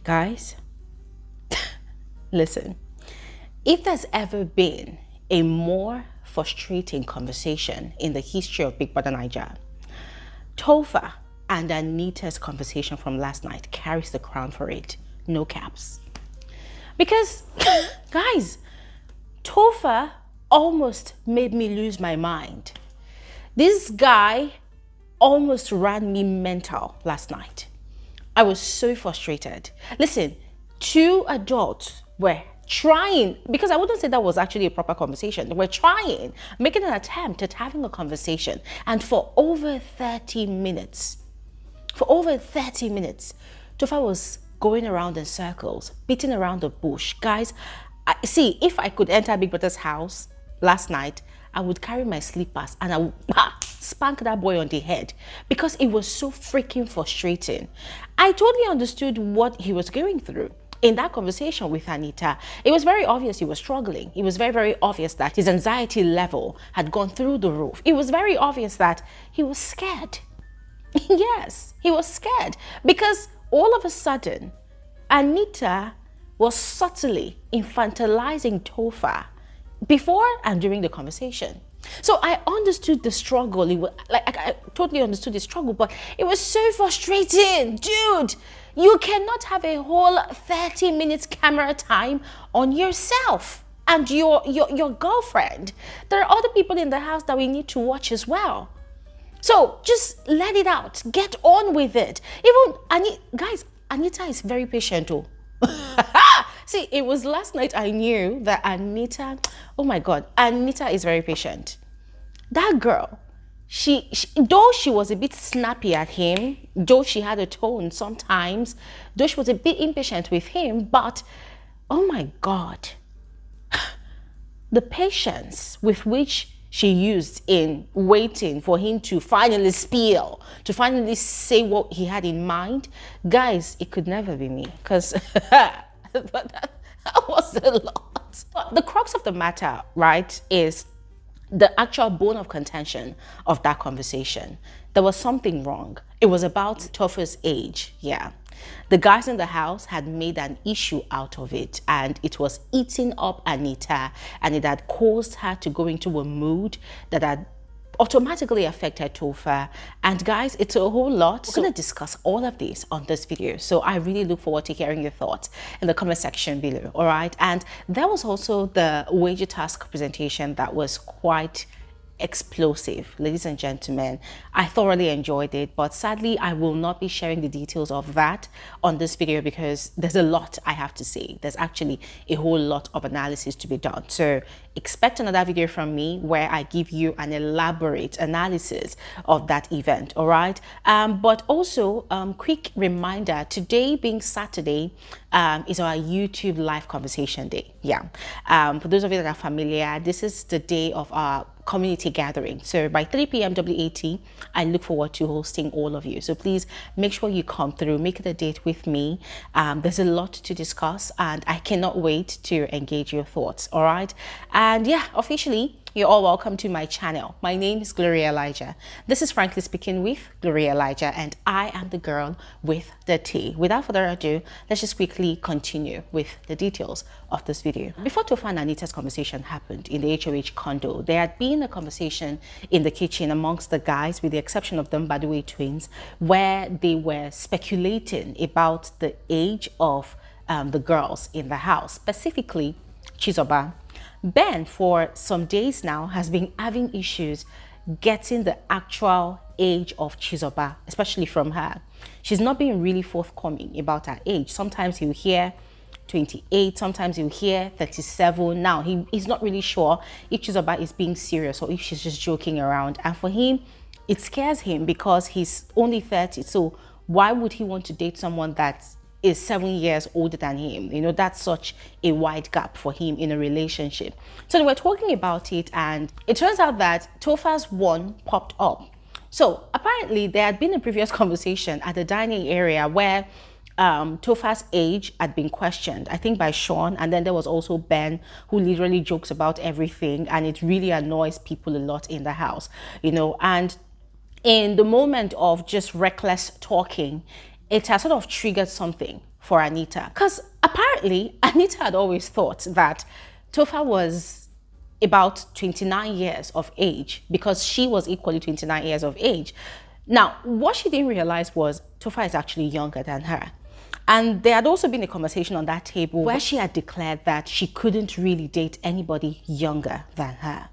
Guys, listen, if there's ever been a more frustrating conversation in the history of Big Brother Naija, Topher and Anita's conversation from last night carries the crown for it. No caps. Because, guys, Topher almost made me lose my mind. This guy almost ran me mental last night. I was so frustrated. Listen, two adults were trying, because I wouldn't say that was actually a proper conversation. They were trying, making an attempt at having a conversation. And for over 30 minutes, Topher was going around in circles, beating around the bush. Guys, see, if I could enter Big Brother's house last night, I would carry my slippers and I would spank that boy on the head because it was so freaking frustrating. I totally understood what he was going through. In that conversation with Anita, it was very obvious he was struggling. It was very, very obvious that his anxiety level had gone through the roof. It was very obvious that he was scared. Yes, he was scared because all of a sudden, Anita was subtly infantilizing Topher before and during the conversation. So I understood the struggle. It was, I totally understood the struggle, but it was so frustrating. Dude, you cannot have a whole 30 minutes camera time on yourself and your girlfriend. There are other people in the house that we need to watch as well. So just let it out. Get on with it. Even, guys, Anita is very patient too. See, it was last night I knew that Anita, oh my God, Anita is very patient. That girl, she though she was a bit snappy at him, though she had a tone sometimes, though she was a bit impatient with him, but oh my God, the patience with which she used in waiting for him to finally spill, to finally say what he had in mind. Guys, it could never be me, because that was a lot. The crux of the matter, right, is the actual bone of contention of that conversation. There was something wrong. It was about Topher's age, yeah. The guys in the house had made an issue out of it, and it was eating up Anita, and it had caused her to go into a mood that had automatically affected Topher. And guys, it's a whole lot. We're going to discuss all of this on this video, so I really look forward to hearing your thoughts in the comment section below. All right, and there was also the wager task presentation that was quite explosive. Ladies and gentlemen, I thoroughly enjoyed it, but sadly I will not be sharing the details of that on this video because there's a lot I have to say. There's actually a whole lot of analysis to be done, so expect another video from me where I give you an elaborate analysis of that event. All right, but also quick reminder, today being Saturday is our YouTube live conversation day. Yeah, for those of you that are familiar, this is the day of our community gathering. So by 3 p.m. WAT, I look forward to hosting all of you. So please make sure you come through, make it a date with me. There's a lot to discuss and I cannot wait to engage your thoughts. All right. And yeah, officially, you're all welcome to my channel. My name is Gloria Elijah. This is Frankly Speaking with Gloria Elijah, and I am the girl with the tea. Without further ado, let's just quickly continue with the details of this video. Before Topher and Anita's conversation happened in the HOH condo, there had been a conversation in the kitchen amongst the guys, with the exception of them, by the way, twins, where they were speculating about the age of the girls in the house, specifically Chizoba. Ben, for some days now, has been having issues getting the actual age of Chizoba, especially from her. She's not being really forthcoming about her age. Sometimes he'll hear 28, sometimes he'll hear 37. Now, he's not really sure if Chizoba is being serious or if she's just joking around. And for him, it scares him because he's only 30. So why would he want to date someone that's is 7 years older than him? You know, that's such a wide gap for him in a relationship. So they were talking about it, and it turns out that Topher's one popped up. So apparently there had been a previous conversation at the dining area where Topher's age had been questioned, I think by Sean, and then there was also Ben, who literally jokes about everything, and it really annoys people a lot in the house, you know. And in the moment of just reckless talking, it has sort of triggered something for Anita. Because apparently, Anita had always thought that Tofa was about 29 years of age because she was equally 29 years of age. Now, what she didn't realize was Tofa is actually younger than her. And there had also been a conversation on that table where she had declared that she couldn't really date anybody younger than her.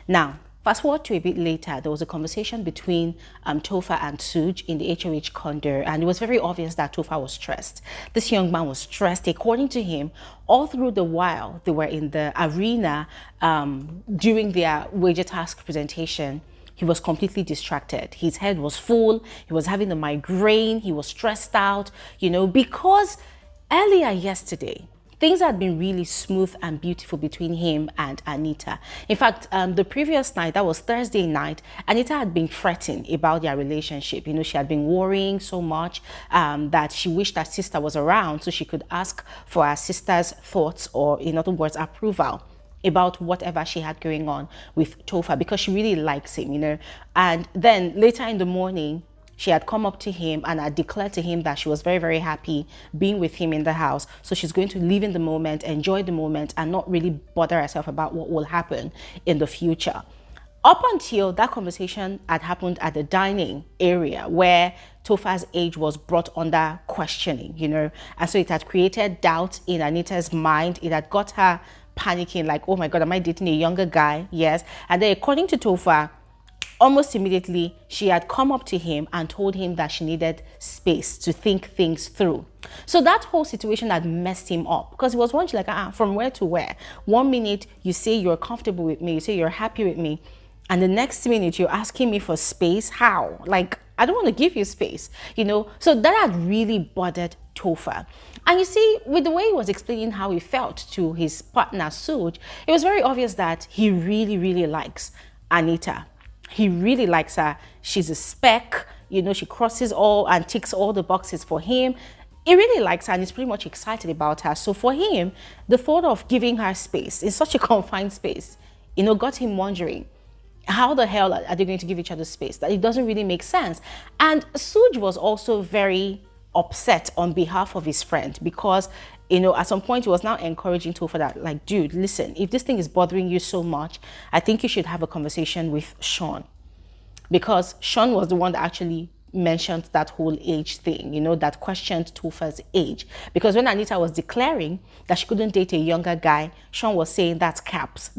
Now, fast forward to a bit later, there was a conversation between Topher and Suj in the HOH condo, and it was very obvious that Topher was stressed. This young man was stressed. According to him, all through the while they were in the arena during their wager task presentation, he was completely distracted. His head was full. He was having a migraine. He was stressed out, you know, because earlier yesterday, things had been really smooth and beautiful between him and Anita. In fact, the previous night, that was Thursday night, Anita had been fretting about their relationship. You know, she had been worrying so much that she wished her sister was around so she could ask for her sister's thoughts, or in other words, approval about whatever she had going on with Topher, because she really likes him, you know. And then later in the morning, she had come up to him and had declared to him that she was very, very happy being with him in the house. So she's going to live in the moment, enjoy the moment, and not really bother herself about what will happen in the future. Up until that conversation had happened at the dining area where Topher's age was brought under questioning, you know. And so it had created doubt in Anita's mind. It had got her panicking, like, oh my God, am I dating a younger guy? Yes. And then according to Topher, almost immediately, she had come up to him and told him that she needed space to think things through. So that whole situation had messed him up, because he was wondering, like, from where to where? 1 minute, you say you're comfortable with me, you say you're happy with me, and the next minute, you're asking me for space? How? Like, I don't want to give you space, you know? So that had really bothered Topher. And you see, with the way he was explaining how he felt to his partner, Suj, it was very obvious that he really, really likes Anita. He really likes her. She's a spec, you know, she crosses all and ticks all the boxes for him. He really likes her and he's pretty much excited about her. So for him, the thought of giving her space in such a confined space, you know, got him wondering, how the hell are they going to give each other space? That it doesn't really make sense. And Suj was also very upset on behalf of his friend, because, you know, at some point he was now encouraging Topher that, like, dude, listen, if this thing is bothering you so much, I think you should have a conversation with Sean, because Sean was the one that actually mentioned that whole age thing, you know, that questioned Topher's age. Because when Anita was declaring that she couldn't date a younger guy, Sean was saying that's caps,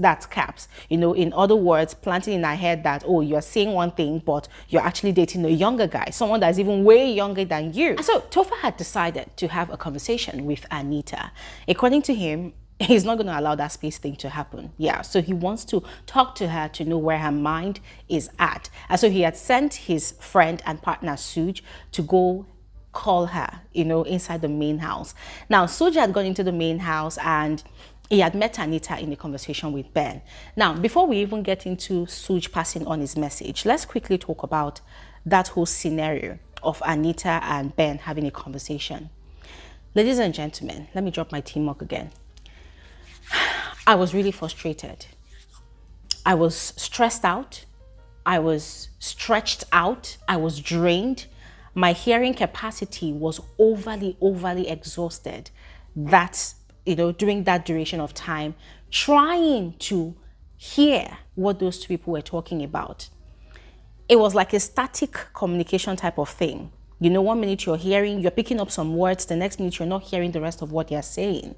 you know, in other words, planting in her head that, oh, you're saying one thing, but you're actually dating a younger guy, someone that's even way younger than you. And so Topher had decided to have a conversation with Anita. According to him, he's not going to allow that space thing to happen. Yeah, so he wants to talk to her to know where her mind is at. And so he had sent his friend and partner Suj to go call her, you know, inside the main house. Now, Suj had gone into the main house and he had met Anita in a conversation with Ben. Now, before we even get into Suj passing on his message, let's quickly talk about that whole scenario of Anita and Ben having a conversation. Ladies and gentlemen, let me drop my teamwork again. I was really frustrated. I was stressed out. I was stretched out. I was drained. My hearing capacity was overly exhausted. That's, you know, during that duration of time, trying to hear what those two people were talking about. It was like a static communication type of thing. You know, 1 minute you're hearing, you're picking up some words, the next minute you're not hearing the rest of what they're saying.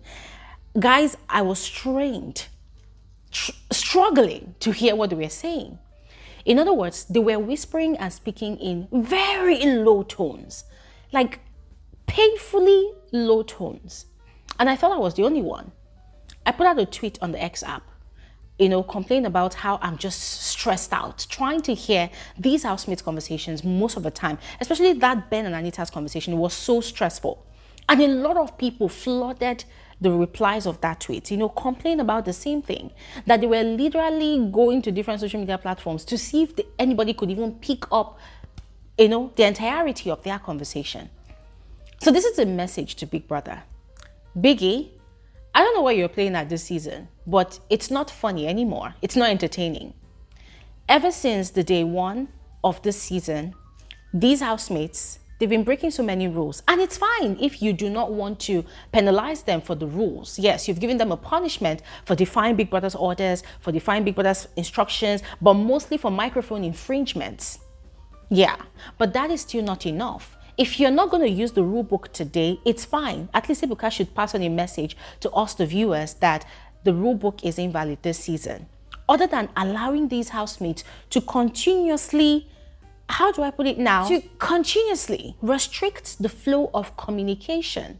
Guys, I was strained, struggling to hear what they were saying. In other words, they were whispering and speaking in very low tones, like painfully low tones. And I thought I was the only one. I put out a tweet on the X app, you know, complaining about how I'm just stressed out, trying to hear these housemates conversations most of the time, especially that Ben and Anita's conversation was so stressful. And a lot of people flooded the replies of that tweet, you know, complain about the same thing, that they were literally going to different social media platforms to see if anybody could even pick up, you know, the entirety of their conversation. So this is a message to Big Brother. Biggie, I don't know what you're playing at this season, but it's not funny anymore. It's not entertaining. Ever since the day one of this season, these housemates They've been breaking so many rules, and it's fine if you do not want to penalize them for the rules. Yes, you've given them a punishment for defying Big Brother's orders, for defying Big Brother's instructions, but mostly for microphone infringements. Yeah, but that is still not enough. If you're not going to use the rule book today, it's fine. At least Ebuka should pass on a message to us, the viewers, that the rule book is invalid this season. Other than allowing these housemates to continuously, how do I put it now? To continuously restrict the flow of communication.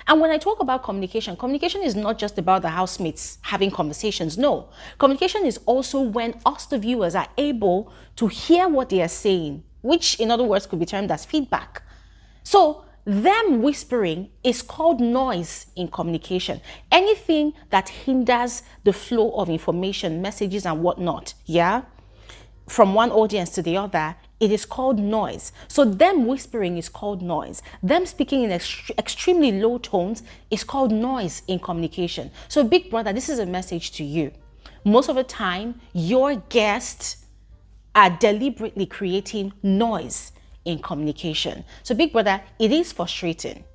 And when I talk about communication, communication is not just about the housemates having conversations. No, communication is also when us, the viewers, are able to hear what they are saying, which in other words could be termed as feedback. So them whispering is called noise in communication. Anything that hinders the flow of information, messages and whatnot, yeah, from one audience to the other, it is called noise. So them whispering is called noise. Them speaking in extremely low tones is called noise in communication. So Big Brother, this is a message to you. Most of the time, your guests are deliberately creating noise in communication. So Big Brother, it is frustrating.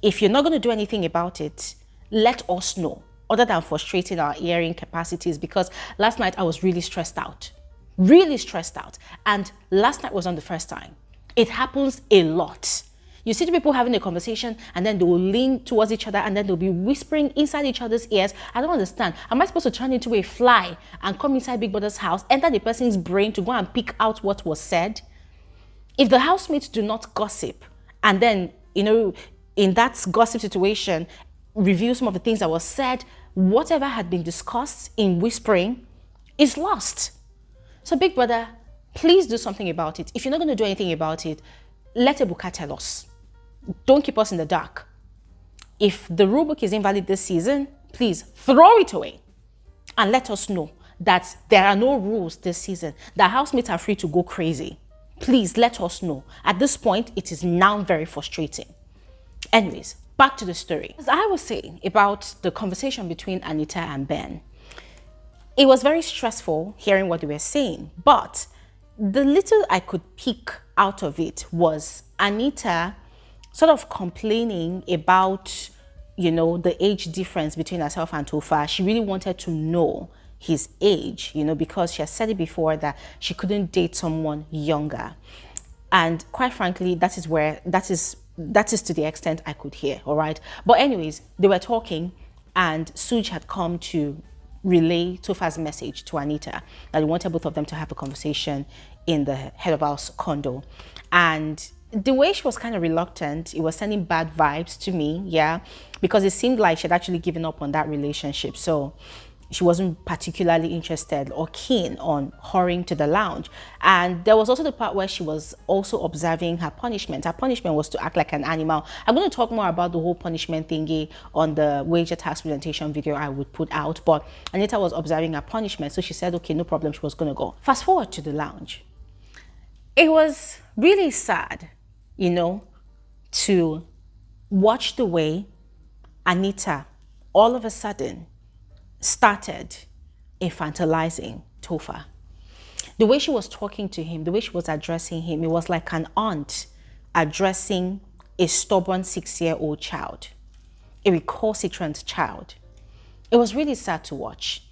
If you're not going to do anything about it, let us know, other than frustrating our hearing capacities, because last night I was really stressed out. Really stressed out. And last night wasn't the first time. It happens a lot. You see the people having a conversation and then they will lean towards each other and then they'll be whispering inside each other's ears. I don't understand. Am I supposed to turn into a fly and come inside Big Brother's house, enter the person's brain to go and pick out what was said? If the housemates do not gossip and then, you know, in that gossip situation, review some of the things that was said, whatever had been discussed in whispering is lost. So Big Brother, please do something about it. If you're not going to do anything about it, let Ebuka tell us. Don't keep us in the dark. If the rulebook is invalid this season, please throw it away and let us know that there are no rules this season. The housemates are free to go crazy. Please let us know. At this point, it is now very frustrating. Anyways, back to the story. As I was saying about the conversation between Anita and Ben, it was very stressful hearing what they were saying, but the little I could pick out of it was Anita sort of complaining about, you know, the age difference between herself and Tofa. She really wanted to know his age, you know, because she has said it before that she couldn't date someone younger. And quite frankly, that is to the extent I could hear, all right? But anyways, they were talking and Suj had come to relay Tofa's message to Anita that he wanted both of them to have a conversation in the head of house condo. And the way she was kind of reluctant, it was sending bad vibes to me, yeah, because it seemed like she had actually given up on that relationship. So she wasn't particularly interested or keen on hurrying to the lounge. And there was also the part where she was also observing her punishment. Her punishment was to act like an animal. I'm going to talk more about the whole punishment thingy on the wager tax presentation video I would put out. But Anita was observing her punishment. So she said, okay, no problem. She was going to go. Fast forward to the lounge. It was really sad, you know, to watch the way Anita all of a sudden started infantilizing Topher. The way she was talking to him, the way she was addressing him, it was like an aunt addressing a stubborn 6-year-old child, a recalcitrant child. It was really sad to watch.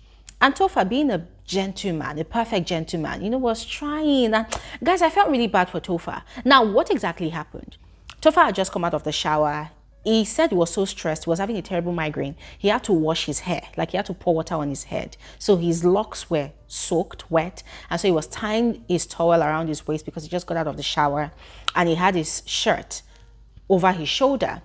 And Topher, being a gentleman, a perfect gentleman, you know, was trying. And guys, I felt really bad for Topher. Now, what exactly happened? Topher had just come out of the shower. He said he was so stressed, he was having a terrible migraine. He had to wash his hair, like he had to pour water on his head. So his locks were soaked, wet. And so he was tying his towel around his waist because he just got out of the shower. And he had his shirt over his shoulder.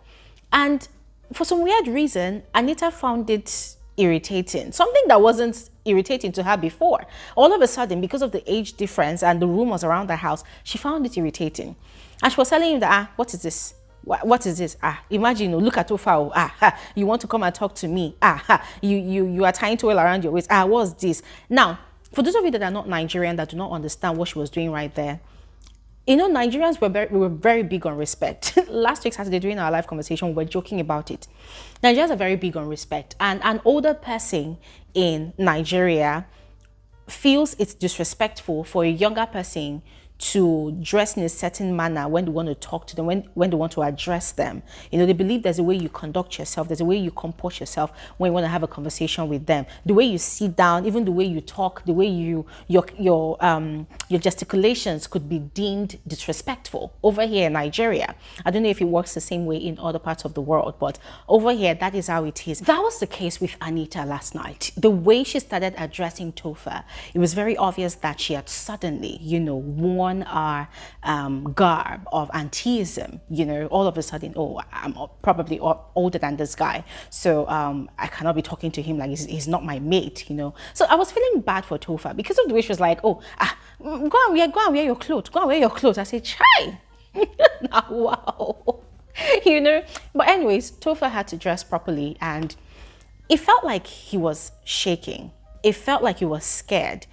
And for some weird reason, Anita found it irritating. Something that wasn't irritating to her before. All of a sudden, because of the age difference and the rumors around the house, she found it irritating. And she was telling him that, what is this? What is this? Imagine, look at Topher. You want to come and talk to me? You are tying towel around your waist. What's this? Now, for those of you that are not Nigerian, that do not understand what she was doing right there, you know, Nigerians were very big on respect. Last week Saturday, during our live conversation, we were joking about it. Nigerians are very big on respect. And an older person in Nigeria feels it's disrespectful for a younger person to dress in a certain manner when they want to talk to them, when they want to address them. You know, they believe there's a way you conduct yourself, there's a way you comport yourself when you want to have a conversation with them. The way you sit down, even the way you talk, the way your gesticulations could be deemed disrespectful. Over here in Nigeria, I don't know if it works the same way in other parts of the world, but over here, that is how it is. That was the case with Anita last night. The way she started addressing Topher, it was very obvious that she had suddenly, you know, worn our garb of auntyism. You know, all of a sudden, oh, I'm probably older than this guy, so I cannot be talking to him like he's not my mate, you know. So I was feeling bad for Topher because of the way she was like, oh, go and wear your clothes, go and wear your clothes. I said, chai. Wow. You know, but anyways, Topher had to dress properly, and it felt like he was shaking. It felt like he was scared,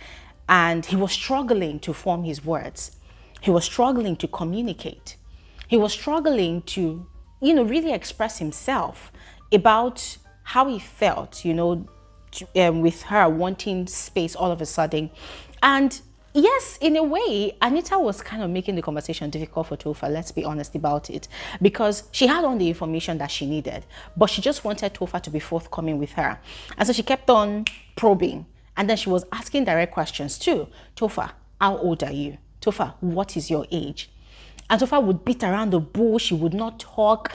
and he was struggling to form his words. He was struggling to communicate. He was struggling to, you know, really express himself about how he felt, you know, with her wanting space all of a sudden. And yes, in a way, Anita was kind of making the conversation difficult for Topher, let's be honest about it, because she had all the information that she needed, but she just wanted Topher to be forthcoming with her. And so she kept on probing, and then she was asking direct questions too. Topher, how old are you? Topher, what is your age? And Topher would beat around the bush, she would not talk.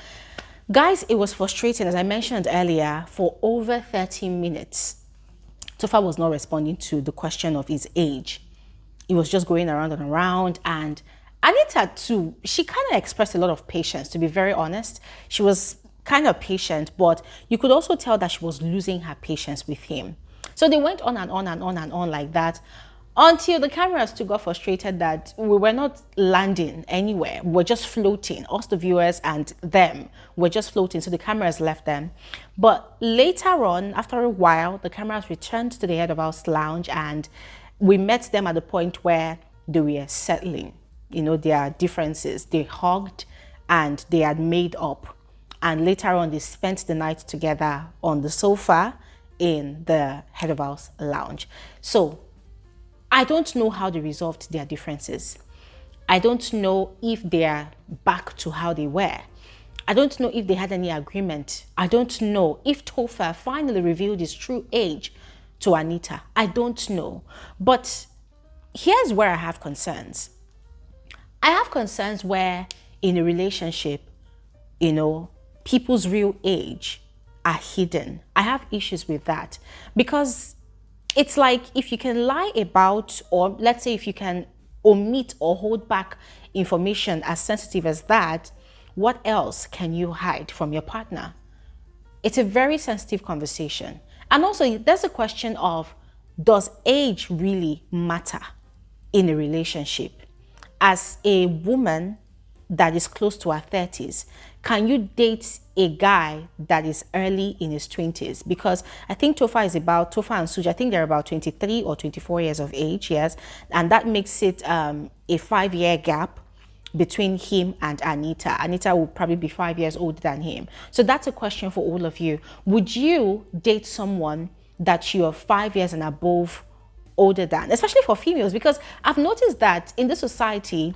Guys, it was frustrating, as I mentioned earlier, for over 30 minutes. Topher was not responding to the question of his age. It was just going around and around. And Anita too, she kind of expressed a lot of patience, to be very honest. She was kind of patient, but you could also tell that she was losing her patience with him. So they went on and on and on and on like that, until the cameras too got frustrated that we were not landing anywhere. We were just floating. Us, the viewers, and them were just floating. So the cameras left them. But later on, after a while, the cameras returned to the head of house lounge, and we met them at the point where they were settling, you know, their differences. They hugged and they had made up. And later on, they spent the night together on the sofa in the head of house lounge. So I don't know how they resolved their differences. I don't know if they are back to how they were. I don't know if they had any agreement. I don't know if Topher finally revealed his true age to Anita. I don't know. But here's where I have concerns. I have concerns where in a relationship, you know, people's real age are hidden. I have issues with that, because it's like if you can lie about, or let's say if you can omit or hold back information as sensitive as that, what else can you hide from your partner? It's a very sensitive conversation. And also there's a question of, does age really matter in a relationship? As a woman that is close to her 30s, can you date a guy that is early in his 20s? Because I think Topher and Suj, I think they're about 23 or 24 years of age, yes. And that makes it a 5-year gap between him and Anita. Anita will probably be 5 years older than him. So that's a question for all of you. Would you date someone that you're 5 years and above older than, especially for females? Because I've noticed that in this society,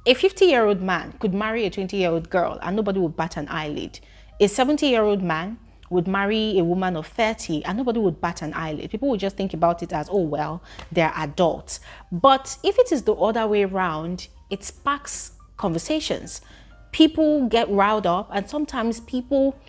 a 50-year-old man could marry a 20-year-old girl and nobody would bat an eyelid. A 70-year-old man would marry a woman of 30 and nobody would bat an eyelid. People would just think about it as, oh, well, they're adults. But if it is the other way around, it sparks conversations. People get riled up, and sometimes people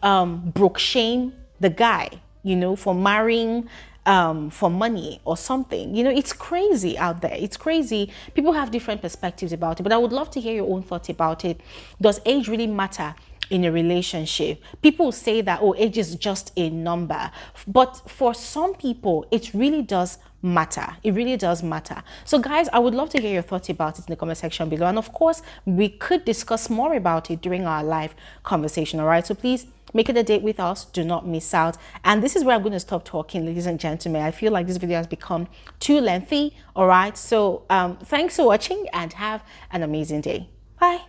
broke shame the guy, you know, for marrying for money or something. You know, it's crazy out there. It's crazy. People have different perspectives about it, but I would love to hear your own thoughts about it. Does age really matter in a relationship? People say that, oh, age is just a number, but for some people it really does matter. It really does matter. So guys, I would love to hear your thoughts about it in the comment section below, and of course we could discuss more about it during our live conversation. All right, so please make it a date with us. Do not miss out. And this is where I'm going to stop talking, ladies and gentlemen. I feel like this video has become too lengthy. All right, so thanks for watching and have an amazing day. Bye.